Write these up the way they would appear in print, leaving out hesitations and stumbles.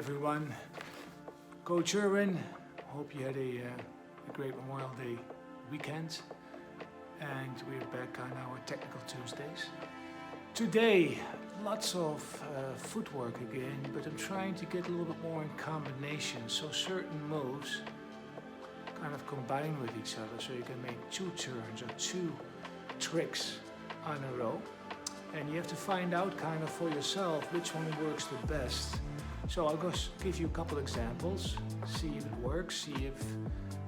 everyone. Coach Erwin, hope you had a great Memorial Day weekend. And we're back on our Technical Tuesdays. Today, lots of footwork again, but I'm trying to get a little bit more in combination. So certain moves kind of combine with each other. So you can make two turns or two tricks on a row. And you have to find out kind of for yourself which one works the best. So I'll just give you a couple examples, see if it works, see if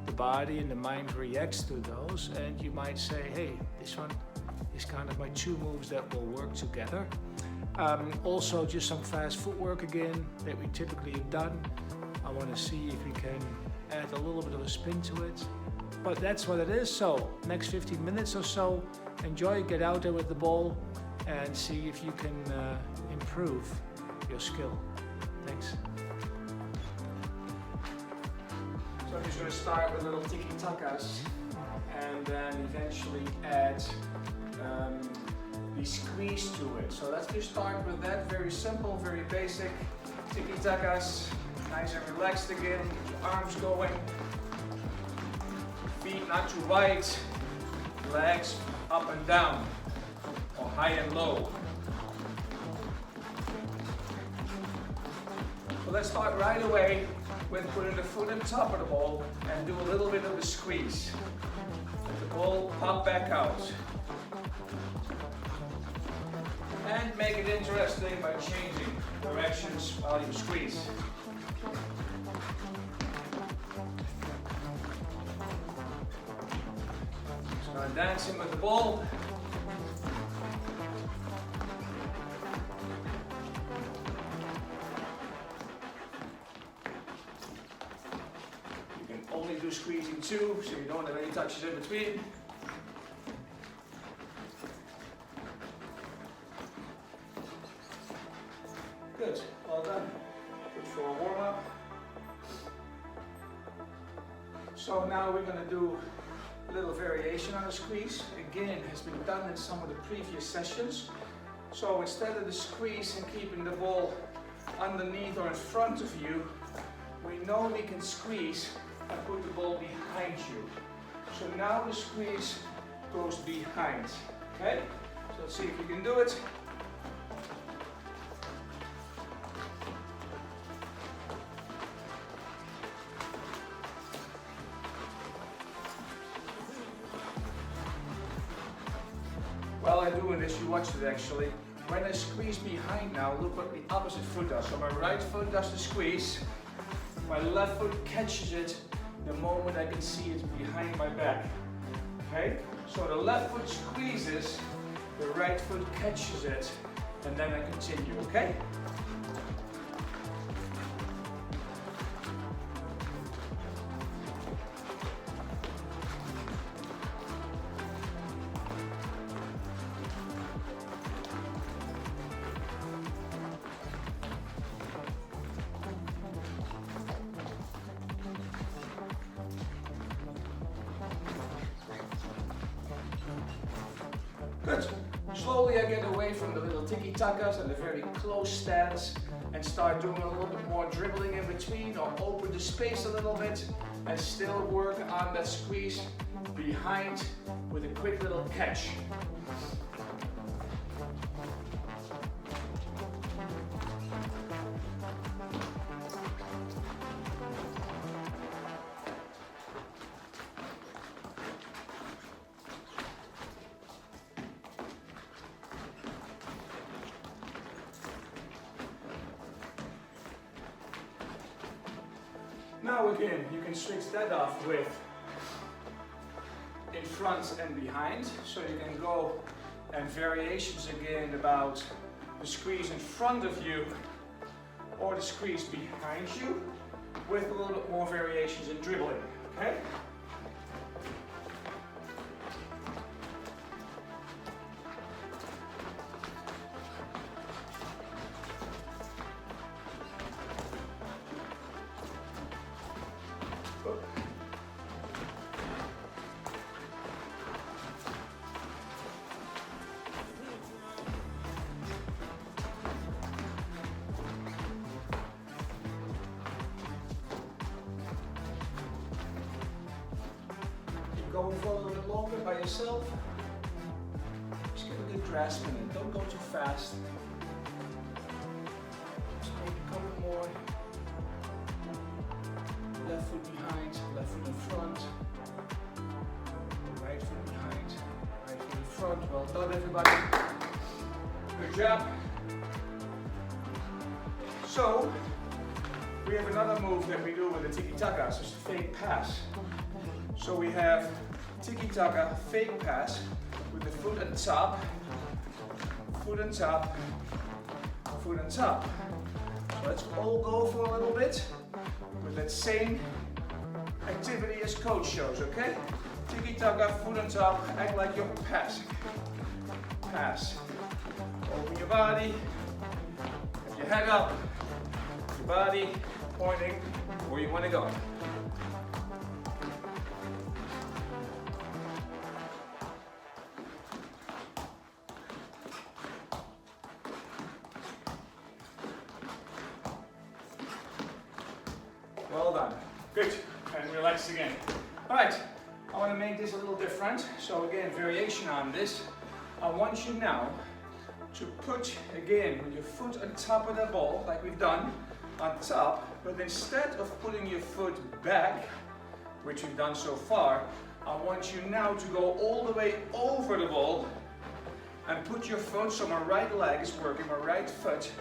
the body and the mind reacts to those. And you might say, hey, this one is kind of my two moves that will work together. Also just some fast footwork again that we typically have done. I want to see if we can add a little bit of a spin to it. But that's what it is. So next 15 minutes or so, enjoy, get out there with the ball and see if you can improve your skill. Thanks. So I'm just going to start with little tiki-takas and then eventually add the squeeze to it. So let's just start with that. Very simple, very basic. Tiki-takas, nice and relaxed again. Get your arms going. Feet not too wide. Legs up and down. Or high and low. So let's start right away with putting the foot on top of the ball and do a little bit of a squeeze. Let the ball pop back out. And make it interesting by changing directions while you squeeze. Start dancing with the ball. Only do squeezing two, so you don't have any touches in between. Good, well done. Good for a warm-up. So now we're going to do a little variation on the squeeze. Again, has been done in some of the previous sessions. So instead of the squeeze and keeping the ball underneath or in front of you, we know we can squeeze and put the ball behind you. So now the squeeze goes behind. Okay? So let's see if you can do it. While I'm doing this, you watch it actually. When I squeeze behind now, look what the opposite foot does. So my right foot does the squeeze. My left foot catches it the moment I can see it behind my back. Okay? So the left foot squeezes, the right foot catches it, and then I continue, okay? Good. Slowly I get away from the little tiki-takas and the very close stance and start doing a little bit more dribbling in between or open the space a little bit and still work on that squeeze behind with a quick little catch. Now again, you can switch that off with in front and behind. So you can go and variations again about the squeeze in front of you or the squeeze behind you with a little bit more variations in dribbling, okay? going for a little bit longer by yourself, just get a good grasp in it. Don't go too fast. Just maybe a couple more. Left foot behind, left foot in front. Right foot behind, right foot in front. Well done, everybody. Good job. So, we have another move that we do with the tiki-taka, so it's a fake pass. So we have tiki-taka, fake pass, with the foot on top, foot on top, foot on top. So let's all go for a little bit with that same activity as coach shows, okay? Tiki-taka, foot on top, act like you're passing. Pass. Open your body, have your head up, your body pointing where you want to go. Well done. Good. And relax again. All right. I want to make this a little different. So again, variation on this. I want you now to put, again, with your foot on top of the ball, like we've done, on top, but instead of putting your foot back, which we've done so far, I want you now to go all the way over the ball and put your foot, so my right leg is working, my right foot,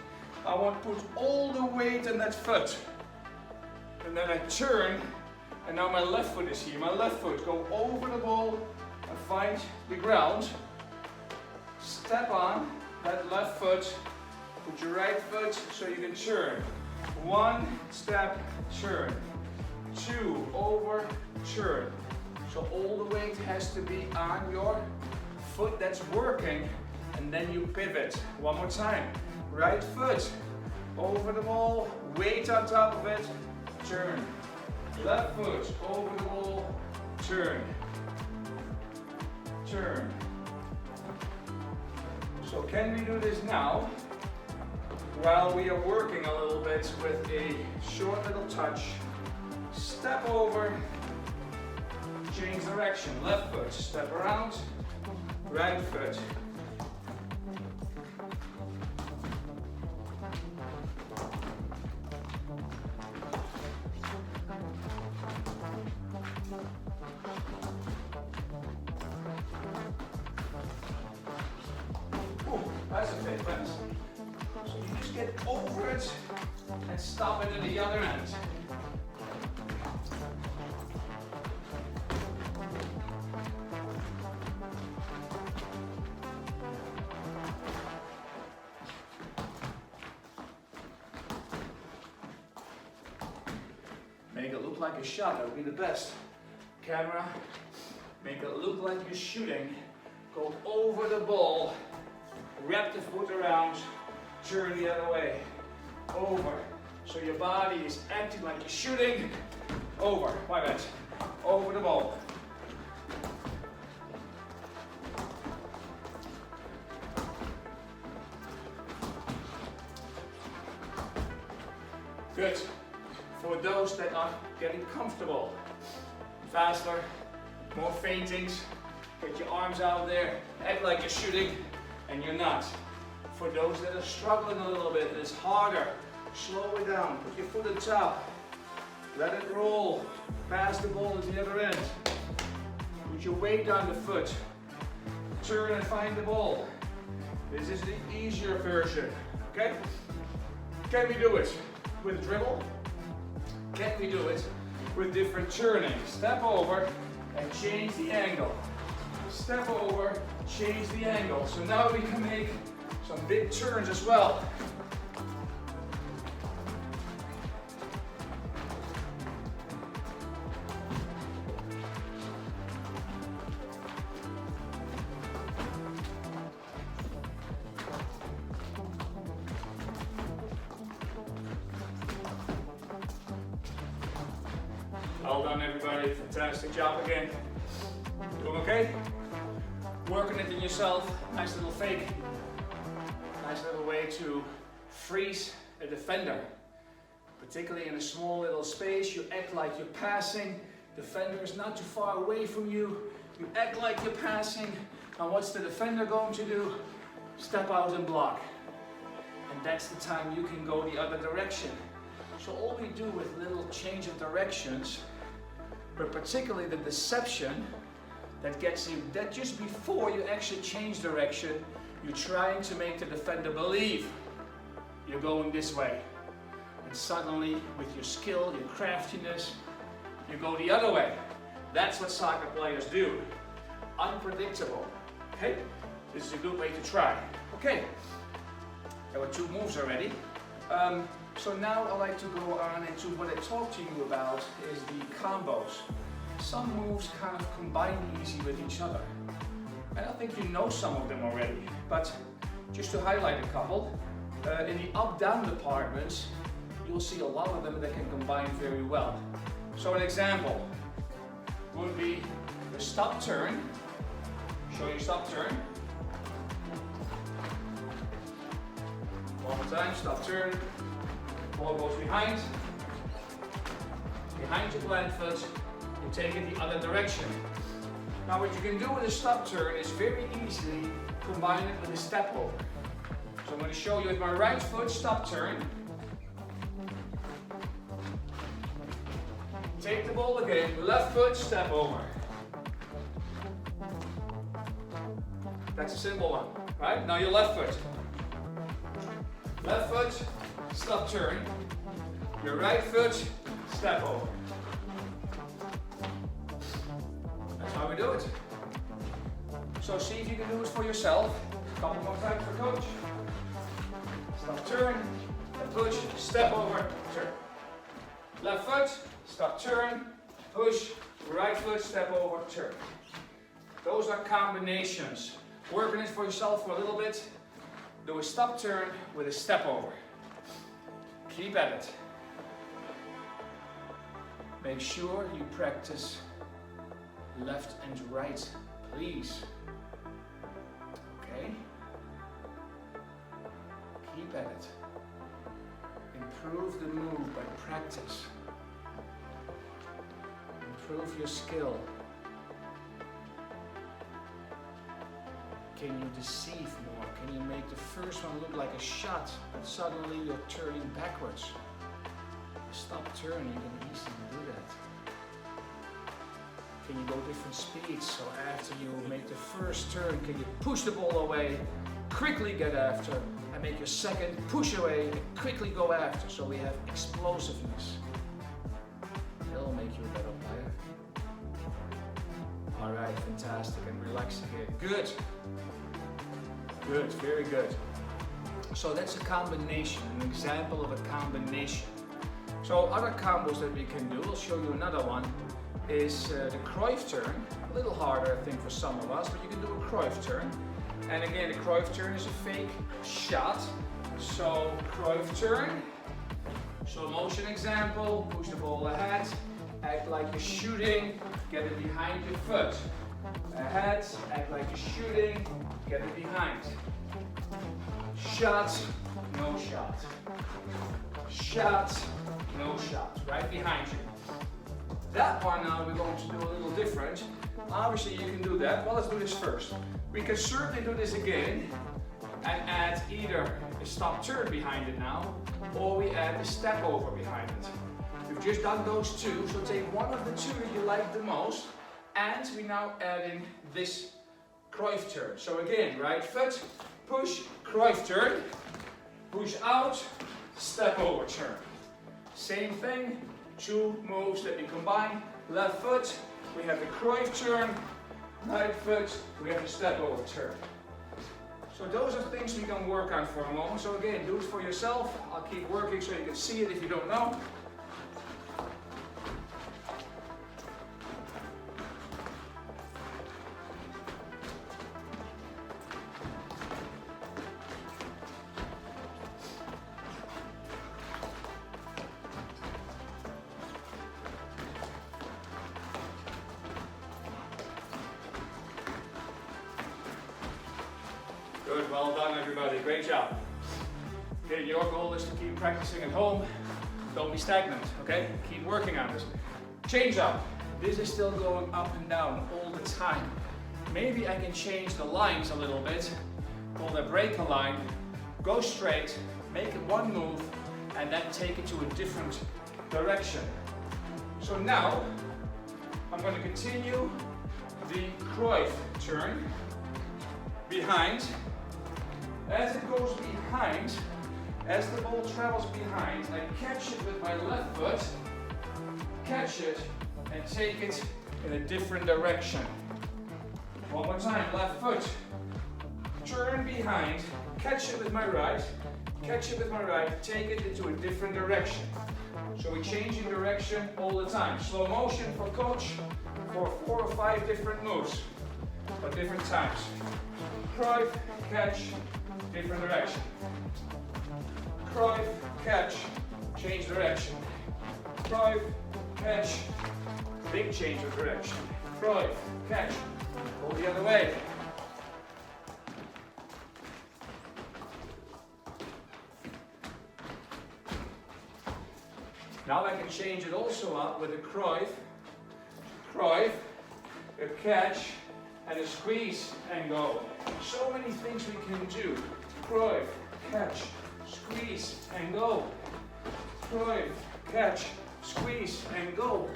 I want to put all the weight on that foot. And then I turn, and now my left foot is here. My left foot, go over the ball and find the ground. Step on that left foot, put your right foot so you can turn. 1 step, turn. 2, over, turn. So all the weight has to be on your foot that's working, and then you pivot. One more time. Right foot, over the ball, weight on top of it, turn. Left foot, over the ball, turn. Turn. So can we do this now, while we are working a little bit with a short little touch? Step over, change direction, left foot, step around, right foot. That's a fake pass. So you just get over it and stop it at the other end. Make it look like a shot, that would be the best. Camera, make it look like you're shooting. Go over the ball. Wrap the foot around, turn the other way, over. So your body is acting like you're shooting, over, my bad, over the ball. Good. For those that are getting comfortable, faster, more feintings, get your arms out there, act like you're shooting, and you're not. For those that are struggling a little bit, it's harder. Slow it down, put your foot on top, let it roll, pass the ball to the other end. Put your weight on the foot, turn and find the ball. This is the easier version, okay? Can we do it with dribble? Can we do it with different turning? Step over and change the angle. Step over, change the angle. So now we can make some big turns as well. Well done, everybody. Fantastic job again. Doing okay? Working it in yourself. Nice little fake. Nice little way to freeze a defender. Particularly in a small little space, you act like you're passing. Defender is not too far away from you. You act like you're passing. And what's the defender going to do? Step out and block. And that's the time you can go the other direction. So all we do with little change of directions, but particularly the deception that gets you, that just before you actually change direction, you're trying to make the defender believe you're going this way. And suddenly, with your skill, your craftiness, you go the other way. That's what soccer players do. Unpredictable. Okay? This is a good way to try. Okay. There were 2 moves already. So now I'd like to go on into what I talked to you about is the combos. Some moves kind of combine easy with each other. And I think you know some of them already, but just to highlight a couple, in the up-down departments, you'll see a lot of them that can combine very well. So an example would be the stop turn. Show you stop turn. One more time, stop turn. Ball goes behind your plant foot, you take it the other direction. Now what you can do with a stop turn is very easily combine it with a step over. So I'm going to show you with my right foot, stop turn. Take the ball again, left foot, step over. That's a simple one, right? Now your left foot. Left foot, stop turn. Your right foot, step over. That's how we do it. So see if you can do it for yourself. A couple more times for coach. Stop turn, and push, step over, turn. Left foot, stop turn, push, right foot, step over, turn. Those are combinations. Working it for yourself for a little bit. Do a stop turn with a step over. Keep at it. Make sure you practice left and right, please. Okay? Keep at it. Improve the move by practice. Improve your skill. Can you deceive more? Can you make the first one look like a shot, but suddenly you're turning backwards? Stop turn, you can easily do that. Can you go different speeds? So after you make the first turn, can you push the ball away, quickly get after, and make your second push away, and quickly go after. So we have explosiveness. It'll make you a better player. Alright, fantastic, and relaxing here. Good. Good, very good. So that's a combination, an example of a combination. So other combos that we can do, I'll show you another one, is the Cruyff turn. A little harder I think for some of us, but you can do a Cruyff turn. And again, the Cruyff turn is a fake shot. So Cruyff turn, slow motion example, push the ball ahead, act like you're shooting, get it behind your foot. Ahead, act like you're shooting, get it behind. Shot, no shot. Shot, no shot. Right behind you. That part now we're going to do a little different. Obviously you can do that. Well, let's do this first. We can certainly do this again and add either a stop turn behind it now, or we add a step over behind it. We've just done those two, so take one of the two that you like the most, and we now add in this Cruyff turn. So again, right foot, push, Cruyff turn, push out, step over turn. Same thing, two moves that we combine. Left foot, we have the Cruyff turn, right foot, we have the step over turn. So those are things we can work on for a moment. So again, do it for yourself. I'll keep working so you can see it if you don't know. Good, well done everybody, great job. Okay, your goal is to keep practicing at home. Don't be stagnant, okay? Keep working on this. Change up. This is still going up and down all the time. Maybe I can change the lines a little bit. Call that break a line, go straight, make it one move, and then take it to a different direction. So now, I'm going to continue the Cruyff turn, behind. As it goes behind, as the ball travels behind, I catch it with my left foot, catch it, and take it in a different direction. One more time, left foot, turn behind, catch it with my right, catch it with my right, take it into a different direction. So we change in direction all the time. Slow motion for coach for 4 or 5 different moves, but different times. Cruyff, catch, different direction. Cruyff, catch, change direction. Cruyff, catch, big change of direction. Cruyff, catch, go the other way. Now I can change it also up with a Cruyff, a catch, and a squeeze and go. So many things we can do. Cruyff, catch, squeeze and go. Cruyff, catch, squeeze and go.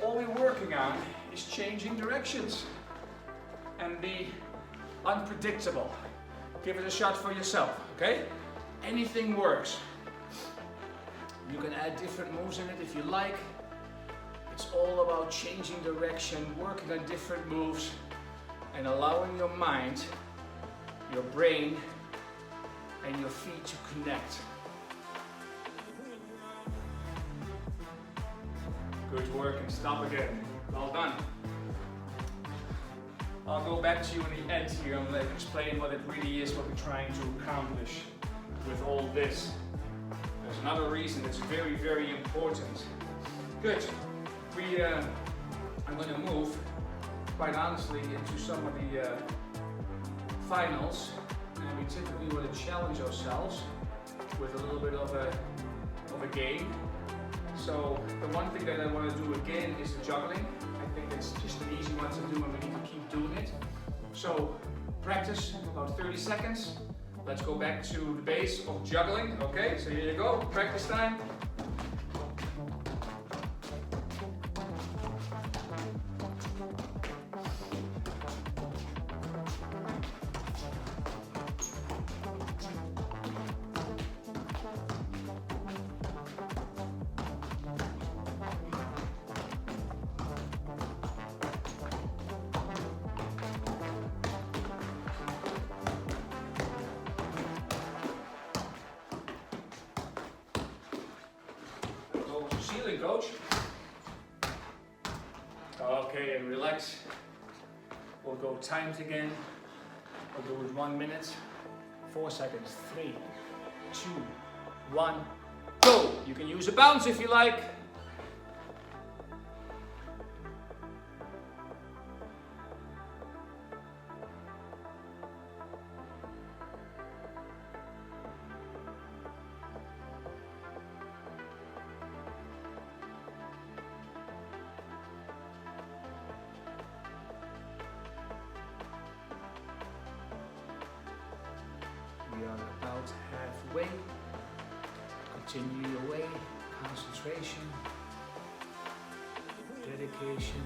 All we're working on is changing directions and be unpredictable. Give it a shot for yourself, okay? Anything works. You can add different moves in it if you like. It's all about changing direction, working on different moves, and allowing your mind, your brain, and your feet to connect. Good work, and stop again. Well done. I'll go back to you in the end here and explain what it really is, what we're trying to accomplish with all this. There's another reason it's very, very important. Good. I'm going to move, quite honestly, into some of the finals, and we typically want to challenge ourselves with a little bit of a game. So the one thing that I want to do again is the juggling. I think it's just an easy one to do, and we need to keep doing it. So practice about 30 seconds. Let's go back to the base of juggling. Okay, so here you go, practice time. Ceiling, coach. Okay, and relax. We'll go timed again. We'll do it 1 minute, 4 seconds, 3, 2, 1, go. You can use a bounce if you like. We are about halfway. Continue your way, concentration, dedication,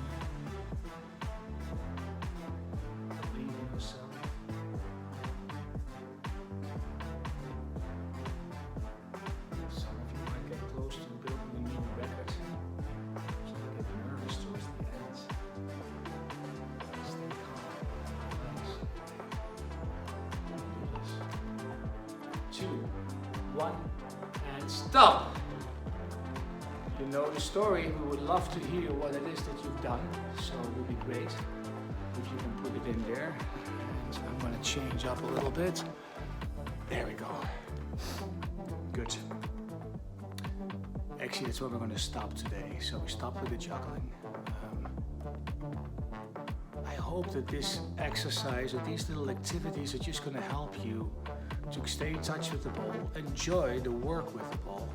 believe in yourself. Some of you might get close to building a new record, so you get nervous towards the end. Stay calm, relax. 2, 1, and stop. You know the story. We would love to hear what it is that you've done, so it would be great if you can put it in there. And I'm going to change up a little bit. There we go. Good. Actually, that's where we're going to stop today. So we stop with the juggling. I hope that this exercise or these little activities are just going to help you to stay in touch with the ball, enjoy the work with the ball.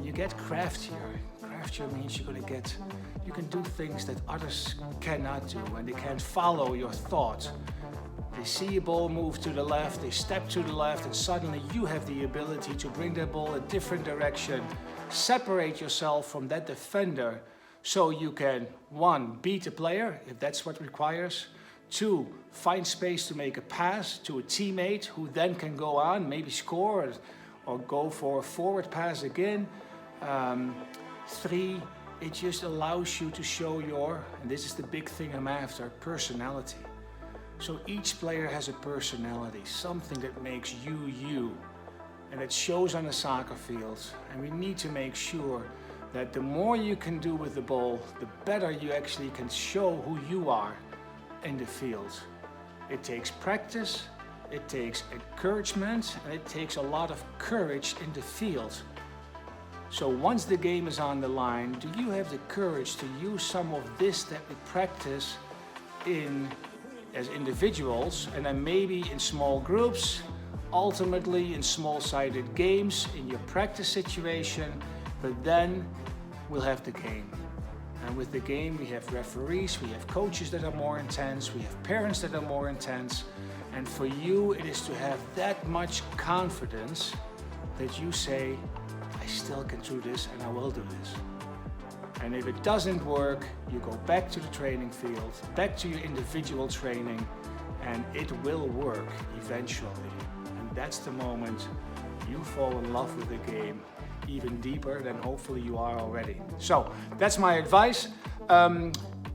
You get craftier master means you can do things that others cannot do, and they can't follow your thoughts. They see a ball move to the left, they step to the left, and suddenly you have the ability to bring that ball a different direction, separate yourself from that defender, so you can, 1, beat a player, if that's what requires. 2, find space to make a pass to a teammate who then can go on, maybe score or go for a forward pass again. 3, it just allows you to show your, and this is the big thing I'm after, personality. So each player has a personality, something that makes you, you. And it shows on the soccer field. And we need to make sure that the more you can do with the ball, the better you actually can show who you are in the field. It takes practice, it takes encouragement, and it takes a lot of courage in the field. So once the game is on the line, do you have the courage to use some of this that we practice as individuals, and then maybe in small groups, ultimately in small-sided games, in your practice situation, but then we'll have the game. And with the game we have referees, we have coaches that are more intense, we have parents that are more intense, and for you it is to have that much confidence that you say, I still can do this and I will do this. And if it doesn't work, you go back to the training field, back to your individual training, and it will work eventually. And that's the moment you fall in love with the game even deeper than hopefully you are already. So that's my advice.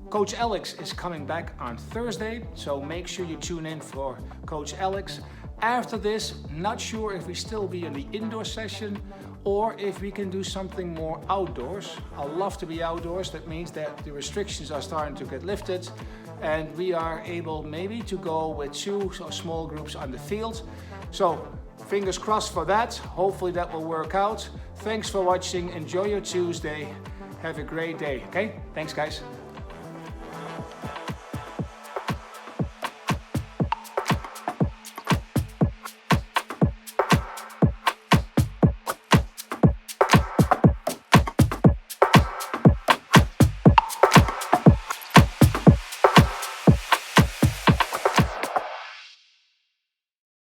Coach Alex is coming back on Thursday, so make sure you tune in for Coach Alex. After this, not sure if we still be in the indoor session or if we can do something more outdoors. I love to be outdoors. That means that the restrictions are starting to get lifted and we are able maybe to go with 2 small groups on the field. So fingers crossed for that. Hopefully that will work out. Thanks for watching. Enjoy your Tuesday. Have a great day. Okay? Thanks, guys.